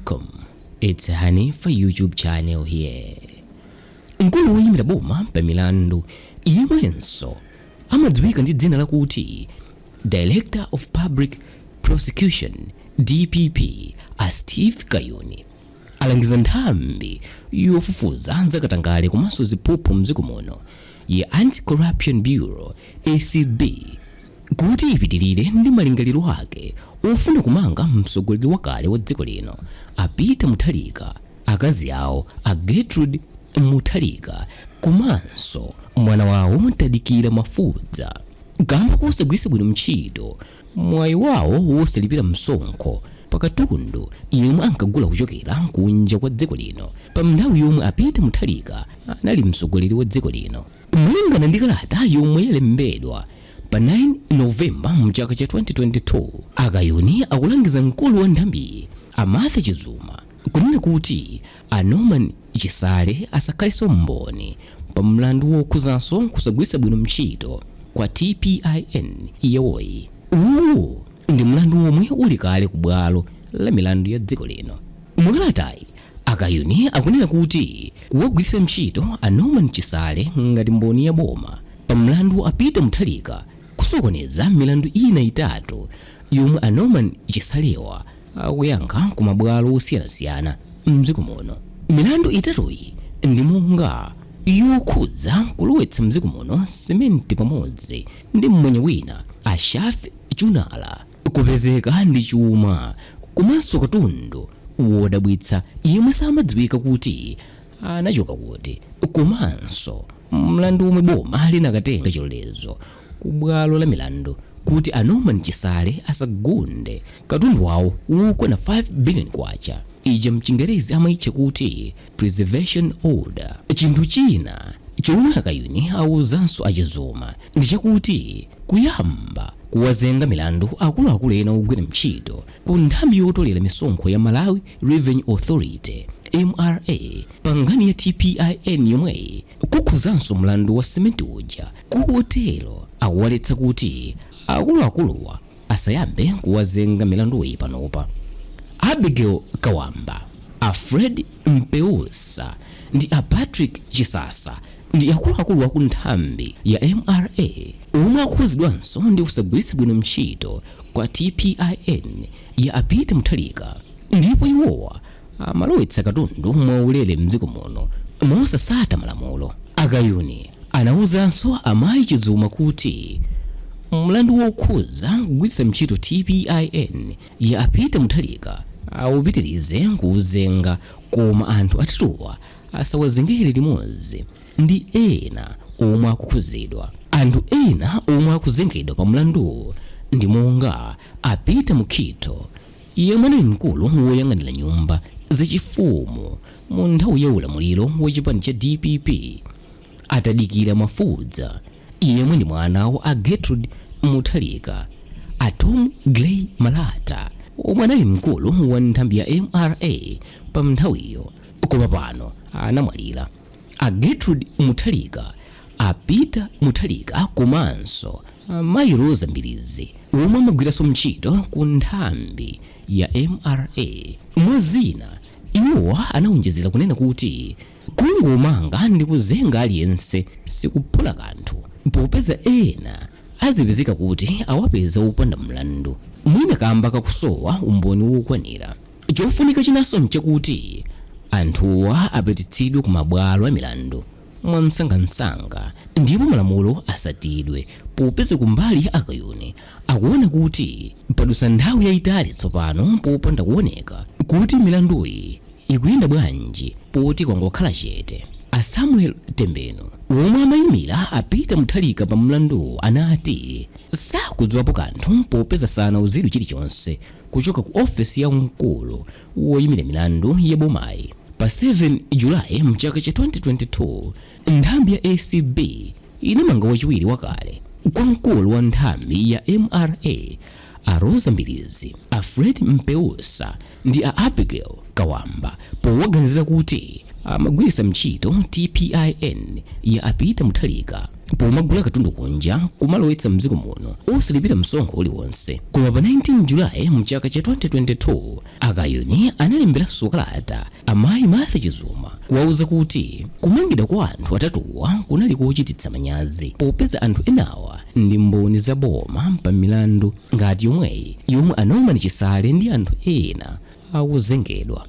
Welcome, it's Hanifa YouTube channel here. Mkulu woyimira boma pa milandu yemwenso amadziwika ndi dzina lakuti Director of Public Prosecution DPP a Steve Kayuni alangiza nthambi yofufuza katangale komanso ziphuphu mdziko muno ya Anti-Corruption Bureau ACB kuti ipitilire ndi malingaliro ake ofuna kumanga mtsogoleri wakale wa dziko lino a Peter Mutharika, Akazi Awo a Getrude Mutharika komanso mwana wawo Tadikira Mafubza gamba kusagwisa bwino ntchito mwayi wawo wosalipira msonkho pakatundu yomwe ankagula kuchokera kunja kwa dziko lino pa nthawi yomwe a Peter Mutharika anali mtsogoleri wa dziko lino. Malingana ndi kalata yomwe yalembedwa pa 9 Novemba mchaka cha 2022, Akayuni akulangiza mkulu wa nthambi Amatha Chizuma kunena kuti Norman Chisale asakhaleso mboni pa mlandu wokhuzanso kusagwisa bwino ntchito kwa TPIN yawoyi. Uwu ndi mlandu womwe uli kale ku bwalo la milandu ya dziko lino. Mukalatayi Akayuni akunena kuti kuwagwiritsa ntchito Norman Chisale ngati mboni ya boma pa mlandu a Peter Mutharika kusokoneza milandu ina itatu yomwe Norman Chisalewa akuyankha ku mabwalo osiyanasiyana mdziko muno. Milandu itatuyi ndi monga yokhudza kulowetsa mdziko muno simenti pamodzi ndi mmwenye wina a Shafi Junala, kupezeka ndi chuma komanso katundu wodabwitsa yemwe samadziwika kuti anachoka kuti, komanso mlandu omwe boma linakatenga chilolezo ku bwalo la milandu kuti Norman Chisale asagunde katundu wawo wokwana 5 billion kwacha, ija mchingerezi amayitcha kuti preservation order. Chinthu china chomwe Akayuni awuzanso achizuma ndi chakuti kuyamba kuwazenga milandu akuluakulu ena ogwira ntchito ku nthambi yotolera misonkho ya Malawi Revenue Authority MRA pa nkhani ya TPIN yomwe kukhuzanso mlandu wa simenti uja kuhotelo akuwaletsa kuti akuluakuluwa asayambe kuwazenga milandu iyi panopa. Abigail Kawamba, a Fred Mpeusa ndi a Patrick Chisasa ndi akuluakulu wa ku nthambi ya MRA omwe akukhuzidwanso ndi kusagwiritsa bwino ntchito kwa TPIN ya a Peter Mutharika, ndipo iwowa amalowetsa katundu mwaulere mdziko muno mosasata malamulo. Akayuni anawuzanso amayi Chizuma kuti mlandu wokhuza kugwiritsa ntchito TPIN ya a Peter Mutharika awupitirize kuuzenga, koma anthu atatuwa asawazengere limodzi ndi ena omwe akukhuzidwa. Anthu ena omwe akuzengedwa pa mlandu ndi monga a Peter Mukito, yemwe anali mkulu woyang'anira nyumba zachifumu mu nthawi ya ulamuliro wachipani cha DPP, Tadikira Mafubza, yemwe ndi mwana wa a Getrude Mutharika, a Tom Gray Malata, omwe anali mkulu wa nthambi ya MRA pa nthawiyo koma pano anamwalira, a Getrude Mutharika, a Peter Mutharika komanso amayi Rosa Mbilizi omwe amagwiranso ntchito ku nthambi ya MRA. Mwazina iwowa anawonjezera kunena kuti kungomanga ndi kuzenga aliyense sikuphula kanthu, popeza ena azipezeka kuti awapeza upanda mlandu mwina kamba kakusowa umboni wokwanira. Chofunika chinanso nchakuti anthuwa apatitsidwe ku mabwalo a milandu mwamsangamsanga ndipo malamulo asatidwe, popeza kumbali ya Akayuni akuona kuti padusa nthawi yayitali tsopano popanda kuoneka kuti milanduyi ikuyenda bwanji, poti kwangokhala chete. A Samuel Tembeno omwe amayimira a Peter Mutharika pa mlandu anati sakudziwapo kanthu popeza sanawuzidwe chilichonse kuchoka ku ofesi ya mkulu woyimira milandu ya bomayi. Pa 7 Julayi mchaka cha 2022, nthambi ya ACB inamanga wachiwiri wakale kwa mkulu wa nthambi ya MRA a Rosa Mbilizi, a Fred Mpeusa ndi a Abigail Kawamba powaganizira kuti amagwiritsa ntchito TPIN ya Peter Mutharika pomagula katundu kunja kumalowetsa mdziko muno osalipira msonkho uliwonse. Koma pa 19 Julayi mchaka cha 2022 Akayuni analemberanso kalata amayi Martha Chizuma kuwauza kuti kumangidwa kwa anthu atatuwa kunali kochititsa manyazi popeza anthu enawa ndi mboni za boma pa milandu ngati yomwe anauma ni chisale ndi anthu ena akuzengedwa.